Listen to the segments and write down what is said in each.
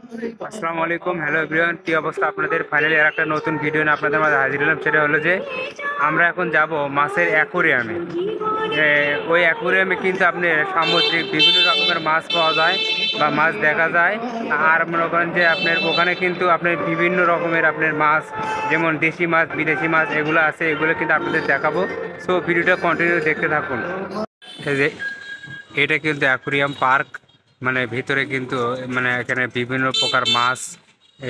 আসসালামু আলাইকুম, hello everyone, কি অবস্থা আপনাদের? ফাইনালি আর একটা নতুন ভিডিও নিয়ে আপনাদের মাঝে হাজির হলাম। সেটা হলো যে আমরা এখন যাব মাছের অ্যাকুরিয়ামে। ওই অ্যাকুরিয়ামে কিন্তু আপনি সামুদ্রিক বিভিন্ন রকমের মাছ পাওয়া যায় বা মাছ দেখা যায়। আর মনে করেন যে আপনার ওখানে কিন্তু আপনার বিভিন্ন রকমের আপনার মাছ, যেমন দেশি মাছ, বিদেশি মাছ এগুলো আছে, এগুলো কিন্তু আপনাদের দেখাবো। সো ভিডিওটা কন্টিনিউ দেখতে থাকুন। এই যে এটা কিন্তু অ্যাকুরিয়াম পার্ক, মানে ভিতরে কিন্তু মানে এখানে বিভিন্ন প্রকার মাছ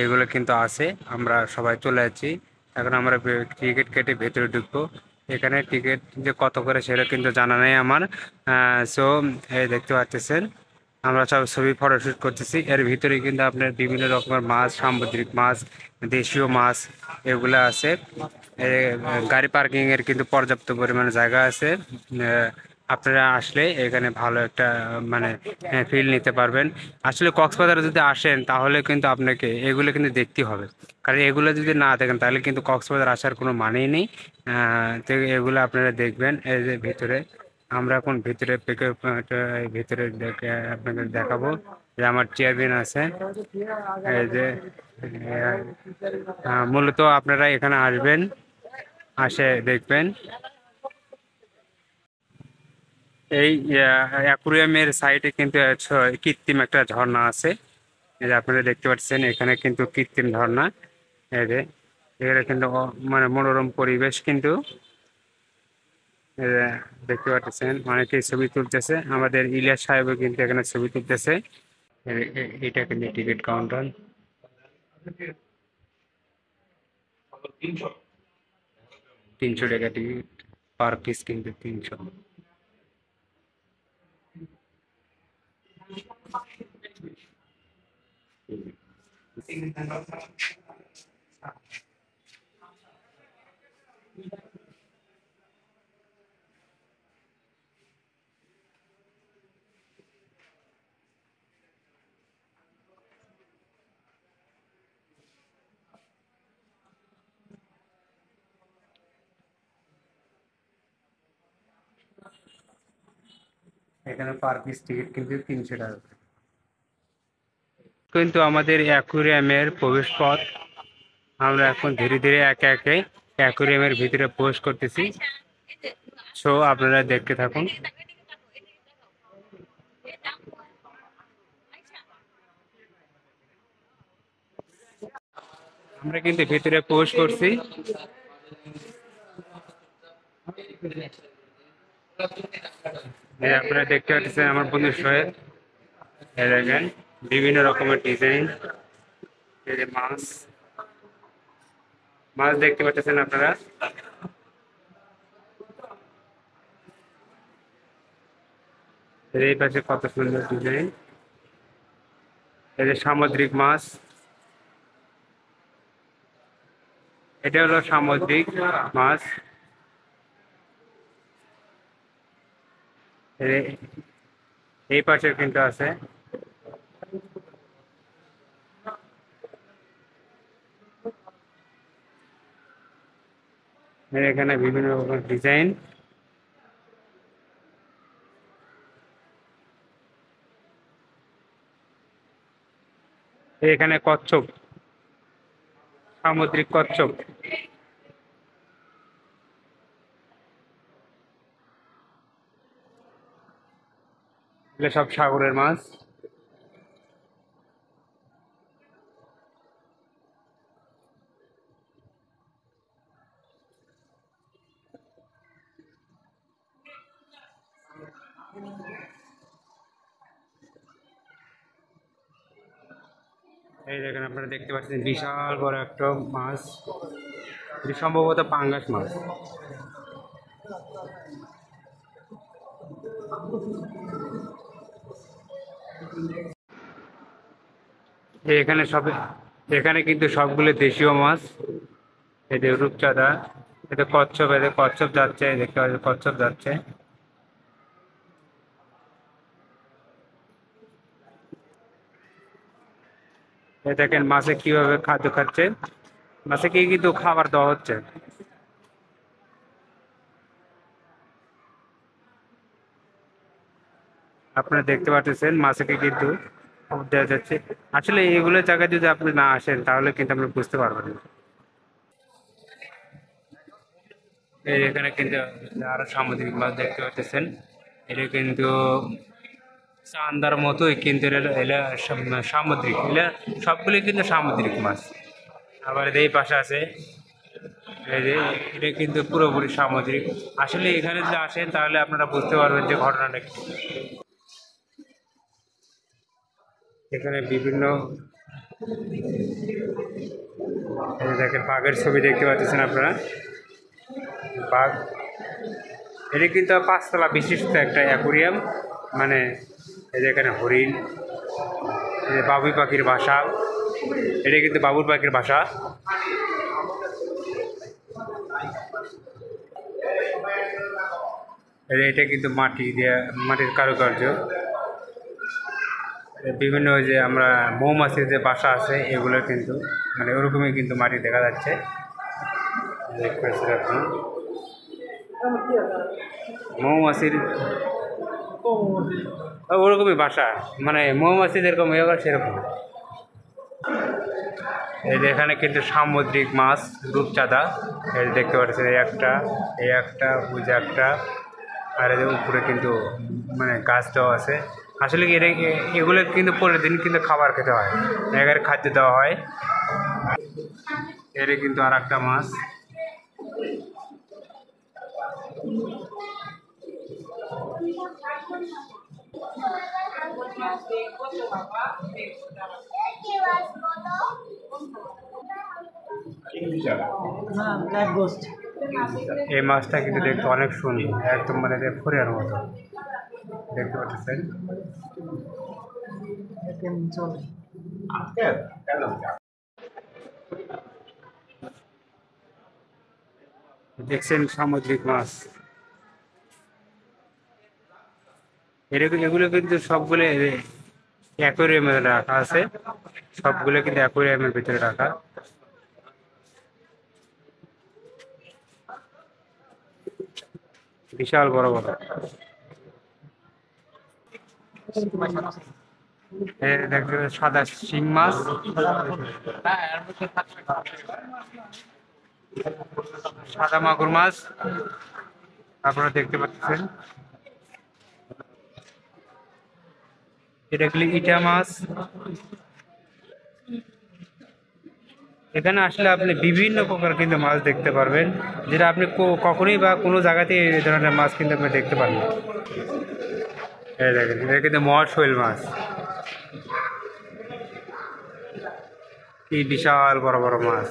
এগুলো কিন্তু আছে। আমরা সবাই চলে যাচ্ছি এখন। আমরা টিকিট কেটে ভেতরে ঢুকবো। এখানে টিকিট যে কত করে সেটা কিন্তু জানা নেই আমার। সো এই দেখতে পাচ্ছেন আমরা সব ছবি ফটোশ্যুট করতেছি। এর ভিতরে কিন্তু আপনার বিভিন্ন রকমের মাছ, সামুদ্রিক মাছ, দেশীয় মাছ এগুলো আছে। এ, গাড়ি পার্কিং এর কিন্তু পর্যাপ্ত পরিমাণে জায়গা আছে। আপনারা আসলে এখানে ভালো একটা মানে ফিল নিতে পারবেন। আসলে কক্সবাজারে যদি আসেন তাহলে কিন্তু আপনাকে এগুলো কিন্তু দেখতে হবে, কারণ এগুলো যদি না দেখেন তাহলে কিন্তু কক্সবাজার আসার কোনো মানেই নেই। তো এগুলো আপনারা দেখবেন। এই যে ভিতরে আমরা এখন ভিতরে ভিতরে দেখে আপনাদের দেখাবো যে আমার চেয়ারম্যান আছে। এই যে মূলত আপনারা এখানে আসবেন, আসে দেখবেন। এই অ্যাকুরিয়ামের সাইডে কিন্তু কৃত্রিম একটা ঝর্ণা আছে। এই যে আপনারা দেখতে পাচ্ছেন এখানে কিন্তু কৃত্রিম ঝর্ণা। এই যে এখানে কিন্তু মানে মনোরম পরিবেশ কিন্তু। এই যে দেখতে পাচ্ছেন অনেকেই ছবি তুলতেছে, আমাদের ইলিয়াস সাহেবও কিন্তু এখানে ছবি তুলতেছে। এটা কিন্তু টিকিট কাউন্টার। 300 টাকা টিকিট, পার পিস কিন্তু 300। এখানে পার পিস টিকিট কিন্তু 300 টাকা। কিন্তু আমাদের অ্যাকুরিয়ামের প্রবেশ পথ। আমরা এখন ধীরে ধীরে একে একে অ্যাকুরিয়ামের ভিতরে প্রবেশ করতেছি। সো আপনারা দেখতে থাকুন। আমরা কিন্তু ভিতরে প্রবেশ করছি। এই আপনারা দেখতে পাচ্ছেন আমার বন্ধু সোহেল। এই দেখেন বিভিন্ন রকমের ডিজাইন। এই যে মাছ, মাছ দেখতে পাচ্ছেন আপনারা। এই পাশে কত সুন্দর ডিজাইন। এই যে সামুদ্রিক মাছ, এটা হলো সামুদ্রিক মাছ। এই পাশে কিন্তু আছে। এখানে বিভিন্ন রকমের ডিজাইন। এখানে কচ্ছপ, সামুদ্রিক কচ্ছপ। এগুলো সব সাগরের মাছ। এই দেখেন আপনারা দেখতে পাচ্ছেন বিশাল বড় একটা মাছ। এটি সম্ভবত পাঙ্গাস মাছ। এখানে সব, এখানে কিন্তু সবগুলো দেশীয় মাছ। এই যে রূপচাঁদা, এতে কচ্ছপ, এতে কচ্ছপ যাচ্ছে, দেখতে পাচ্ছেন কচ্ছপ যাচ্ছে। এই দেখেন মাছে কিভাবে খাদ্য খাচ্ছে। মাছে কি কিন্তু খাবার দেওয়া হচ্ছে। আপনারা দেখতে পাচ্ছেন মাছকে কিন্তু দেওয়া যাচ্ছে। আসলে এগুলো জায়গায় যদি আপনি না আসেন তাহলে কিন্তু আপনি বুঝতে পারবেন না। এই এখানে কিন্তু আরো সামুদ্রিক মাছ দেখতে পাচ্ছেন। এটা কিন্তু চান্দার মতোই, কিন্তু এলা এলা সামুদ্রিক, এলা সবগুলি কিন্তু সামুদ্রিক মাছ। আবার এই পাশে আছে এই যে, এটা কিন্তু পুরোপুরি সামুদ্রিক। আসলে এখানে যদি আসেন তাহলে আপনারা বুঝতে পারবেন যে ঘটনাটা কি। এখানে বিভিন্ন এই যে দেখেন বাঘের ছবি দেখতে পাচ্ছেন আপনারা। বাঘ, এটা কিন্তু 5 তলা বিশিষ্ট একটা অ্যাকুরিয়াম। মানে এই যে এখানে হরিণ, এই যে বাবুই পাখির বাসা, এটা কিন্তু বাবুর পাখির বাসা। এটা কিন্তু মাটি দিয়ে, মাটির কারুকার্য। বিভিন্ন ওই যে আমরা মৌমাছির যে বাসা আছে এগুলো কিন্তু মানে ওরকমই কিন্তু মাটি দেখা যাচ্ছে, দেখতে পাচ্ছেন আপনি। মৌমাছির ওরকমই বাসা, মানে মৌমাছি যেরকম এবার সেরকম। এই যে এখানে কিন্তু সামুদ্রিক মাছ, রূপচাঁদা, এই যে দেখতে পাচ্ছেন এই একটা ওই যে একটা, আর এদের উপরে কিন্তু মানে গাছ দেওয়া আছে। আসলে কি এগুলো কিন্তু প্রতিদিন কিন্তু খাবার খেতে হয়, এখানে খাদ্য দেওয়া হয়। এটা কিন্তু আর একটা মাছ। এই মাছটা কিন্তু দেখতে অনেক সুন্দর, একদম মানে ফরিয়ার মতো দেখতে পাচ্ছেন। দেখছেন সামুদ্রিক মাছ, এগুলো কিন্তু সবগুলো অ্যাকোয়ারিয়ামে রাখা আছে, সবগুলো কিন্তু অ্যাকোয়ারিয়ামের ভিতরে রাখা। বিশাল বড় বড়। দেখবেন সাদা শিং মাছ, সাদা মাগুর মাছ আপনারা দেখতে পাচ্ছেন। এটা কি ইটা মাছ। এখানে আসলে আপনি বিভিন্ন প্রকার কিন্তু মাছ দেখতে পারবেন, যেটা আপনি কখনোই বা কোনো জায়গাতে এই ধরনের মাছ কিন্তু আপনি দেখতে পারবেন। এই দেখেন, এটা কিন্তু মহাশৈল মাছ, কি বিশাল বড় বড় মাছ।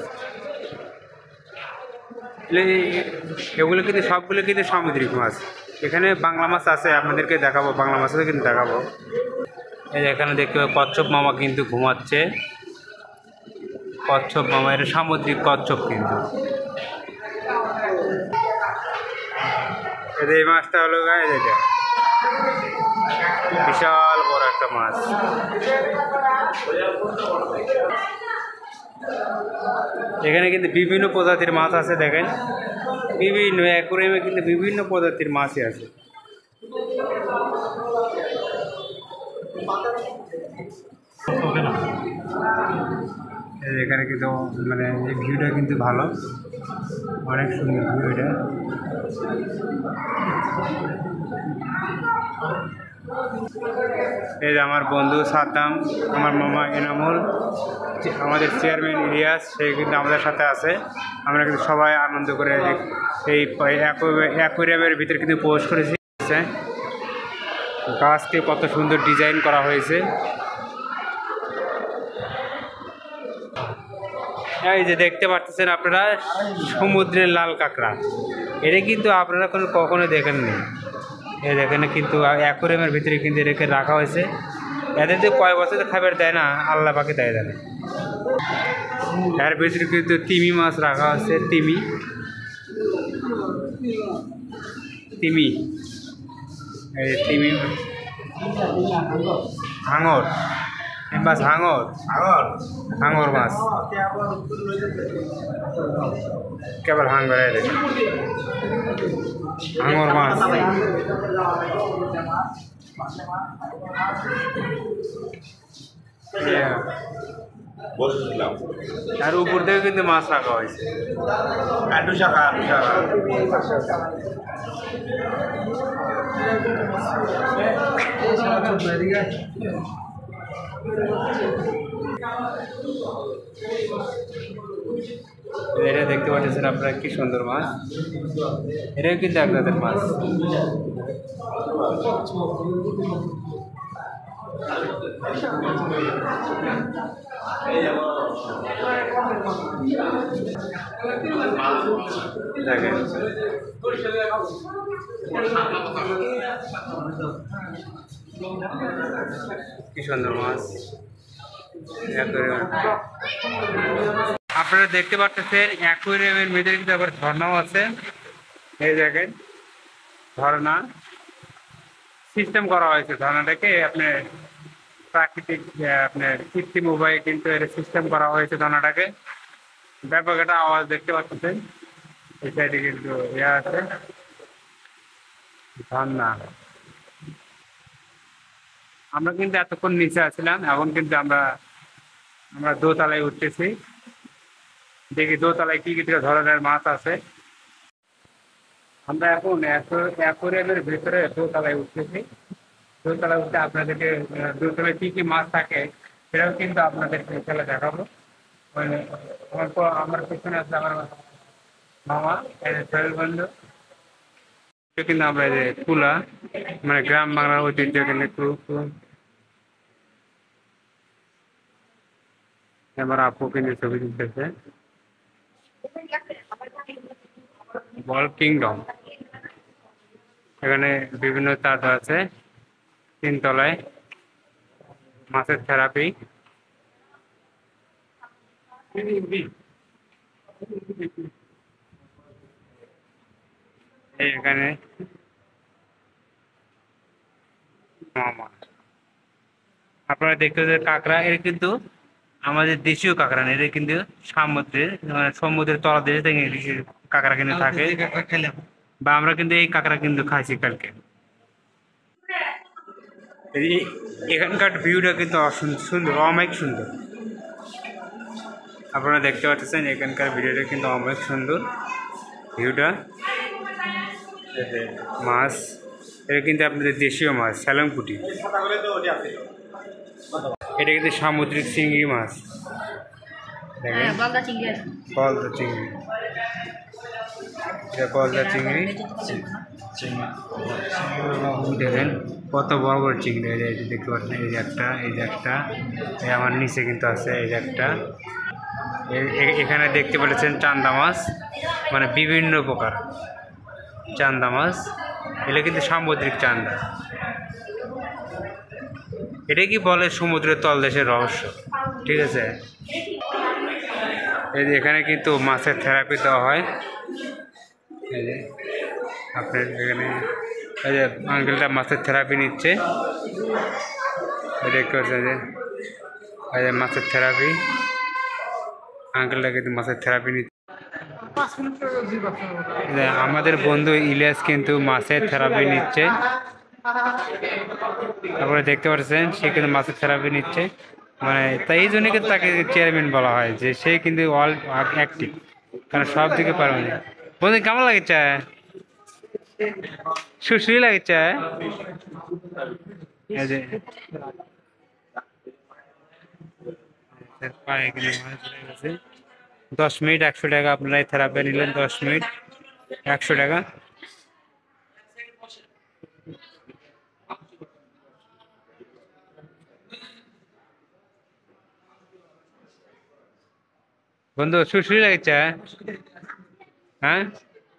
এগুলো কিন্তু সবগুলো কিন্তু সামুদ্রিক মাছ। এখানে বাংলা মাছ আছে, আপনাদেরকে দেখাবো, বাংলা মাছও কিন্তু দেখাবো। এই যে এখানে দেখতে পাবো কচ্ছপ মামা কিন্তু ঘুমাচ্ছে। কচ্ছপ মামা, এটা সামুদ্রিক কচ্ছপ কিন্তু। এই মাছটা হলো গায়ে, এটা বিশাল বড় একটা মাছ। এখানে কিন্তু বিভিন্ন প্রজাতির মাছ আছে, দেখেন বিভিন্ন অ্যাকুয়ারিয়ামে কিন্তু বিভিন্ন প্রজাতির মাছই আছে। এখানে কিন্তু মানে এই ভিউটা কিন্তু ভালো, অনেক সুন্দর ভিউটা। এই যে আমার বন্ধু সাদ্দাম, আমার মামা এনামুল, আমাদের চেয়ারম্যান ইলিয়াস, সে কিন্তু আমাদের সাথে আছে। আমরা কিন্তু সবাই আনন্দ করে এই অ্যাকোয়ারিয়ামের ভিতরে কিন্তু প্রবেশ করেছি। গাছকে কত সুন্দর ডিজাইন করা হয়েছে। এই যে দেখতে পাচ্ছেন আপনারা সমুদ্রের লাল কাঁকড়া, এটা কিন্তু আপনারা কখনো দেখেননি। এই দেখেন কিন্তু অ্যাকোয়ারিয়ামের ভিতরে কিন্তু রেখে রাখা হয়েছে। এদের যে কয় বছর খাবার দেয় না, আল্লাহ পাকে দেয় জানে। এর ভিতরে কিন্তু তিমি মাছ রাখা হয়েছে, তিমি এই তিমি, হাঙর, এই মাছ হাঙর, হাঙর মাছ কেবল হাঙ্গর হাঙর মাছ। আর উপর থেকে কিন্তু মাছ রাখা হয়েছে। এটা দেখতে পাচ্ছেন আপনারা, কি সুন্দর মাছ। এটাও কিন্তু আপনাদের মাছ। দেখেন কি সুন্দর মাছ। আপনারা দেখতে পাচ্ছেন অ্যাকুয়ারিয়ামের ভিতরে কিন্তু আবার ঝর্ণাও আছে। এই দেখেন ঝর্ণা সিস্টেম করা হয়েছে। ঝর্ণাটাকে আপনার প্রাকৃতিক আপনার কৃত্রিম উপায়ে কিন্তু এর সিস্টেম করা হয়েছে ঝর্ণাটাকে। ব্যাপক একটা আওয়াজ দেখতে পাচ্ছেন। এই সাইডে কিন্তু ইয়ে আছে ঝর্ণা। আমরা কিন্তু এতক্ষণ নিচে আছিলাম, এখন কিন্তু আমরা দোতলায় উঠতেছি। দেখি দোতলায় কি কি ধরনের মাছ আছে। আমরা এখন অ্যাকোয়ারিয়ামের ভিতরে দোতলায় উঠতেছি। দোতলায় উঠতে আপনাদেরকে দোতলায় কি কি মাছ থাকে সেটাও কিন্তু আপনাদেরকে খেলা দেখাবো। মানে আমার পিছনে আছে আমার মামা, সোহেল বন্ধু। কিন্তু আমরা যে কুলা মানে গ্রাম বাংলার ঐতিহ্য কিন্তু আমার আপু কিন্তু ছবি তুলতেছে। বল কিংডম, এখানে বিভিন্ন চার্জ আছে। 3 তলায় মাছের থেরাপি। এখানে মামা, আপনারা দেখতে পাচ্ছেন কাঁকড়া। এর কিন্তু আমাদের দেশীয় কাঁকড়া না, এটা কিন্তু সমুদ্রের তলদেশে থেকে কাঁকড়া কিন্তু থাকে। বা আমরা কিন্তু এই কাঁকড়া কিন্তু খাইছি কালকে। এখানকার ভিউটা কিন্তু সুন্দর, অনেক সুন্দর। আপনারা দেখতে পাচ্ছেন এখানকার ভিডিওটা কিন্তু অনেক সুন্দর ভিউটা। মাছ এটা কিন্তু আপনাদের দেশীয় মাছ স্যালমপুটি। এটা কিন্তু সামুদ্রিক চিংড়ি মাছ। গলদা চিংড়ি, গলদা চিংড়ি। দেখেন কত বড় বড় চিংড়ি। এই যে দেখতে পাচ্ছেন, এই যে একটা, এই যে একটা, আমার নিচে কিন্তু আছে এই যে একটা। এখানে দেখতে পাচ্ছেন চান্দা মাছ, মানে বিভিন্ন প্রকার চান্দা মাছ। এটা কিন্তু সামুদ্রিক চান্দা। এটা কি বলে সমুদ্রের তলদেশের রহস্য, ঠিক আছে। এই যে এখানে কিন্তু মাছের থেরাপি দেওয়া হয়। এই যে আপনার এখানে এই যে আঙ্কেলটা মাছের থেরাপি নিচ্ছে। দেখতে পাচ্ছেন যে এই যে মাছের থেরাপি, আঙ্কেলটা কিন্তু মাছের থেরাপি নিচ্ছে। আমাদের বন্ধু ইলিয়াস কিন্তু মাছের থেরাপি নিচ্ছে। তারপরে দেখতে পাচ্ছেন সে কিন্তু মাছের থেরাপি নিচ্ছে। মানে তাই এই জন্যই কিন্তু তাকে চেয়ারম্যান বলা হয়, যে সে কিন্তু অল অ্যাক্টিভ, কারণ সব দিকে পারবে না। বন্ধু কেমন লাগছে? সুশ্রী লাগছে। এই যে 10 মিনিট 100 টাকা। আপনারা এই থেরাপি নিলেন 10 মিনিট 100 টাকা। বন্ধু সুশ্রী লাগছে। হ্যাঁ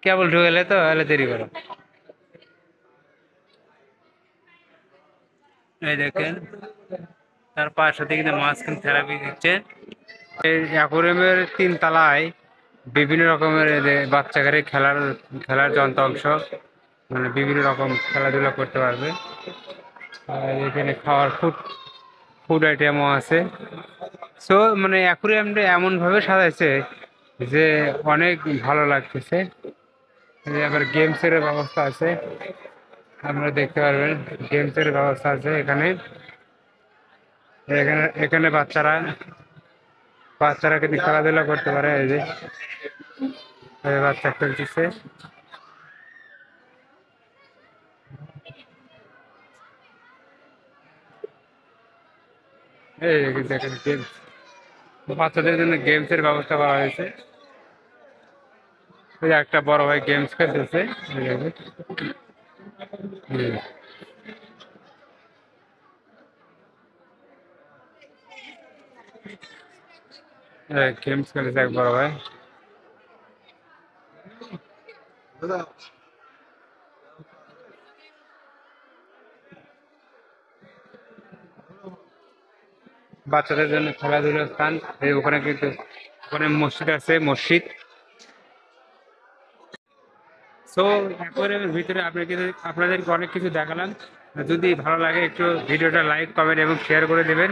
কেবল ঢুকেলে তো এলে দেরি করো। এই দেখেন তার পাশে কিন্তু মাছ কিন্তু থেরাপি দিচ্ছে। এই অ্যাকোয়ারিয়ামের 3 তলায় বিভিন্ন রকমের বাচ্চাদের খেলার যন্ত্র অংশ, মানে বিভিন্ন রকম খেলাধুলা করতে পারবে। আর এখানে খাওয়ার ফুড আইটেমও আছে। সো মানে অ্যাকুরিয়ামটা এমনভাবে সাজাইছে যে অনেক ভালো লাগতেছে। এই যে আবার গেমসের ব্যবস্থা আছে, আপনারা দেখতে পারবেন গেমসের ব্যবস্থা আছে এখানে। এখানে এখানে বাচ্চারা কিন্তু খেলাধুলা করতে পারে। এই যে এই বাচ্চা খেলতেছে। এই যে দেখেন গেমস, বাচ্চাদের জন্য গেমসের ব্যবস্থা করা হয়েছে। ওই যে একটা বড় ভাই গেমস খেলতেছে। এই যে, হুম, গেমস খেলতেছে এক বড় ভাই। বাচ্চাদের জন্য খেলাধুলার স্থান। এই ওখানে কিন্তু ওখানে মসজিদ আছে, মসজিদ। সো অ্যাকোয়ারিয়ামের ভিতরে আপনাদেরকে অনেক কিছু দেখালাম। যদি ভালো লাগে একটু ভিডিওটা লাইক কমেন্ট এবং শেয়ার করে দেবেন।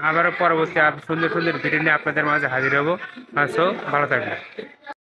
আবারও পরবর্তী সুন্দর সুন্দর ভিডিও নিয়ে আপনাদের মাঝে হাজির হব। সো ভালো থাকবেন।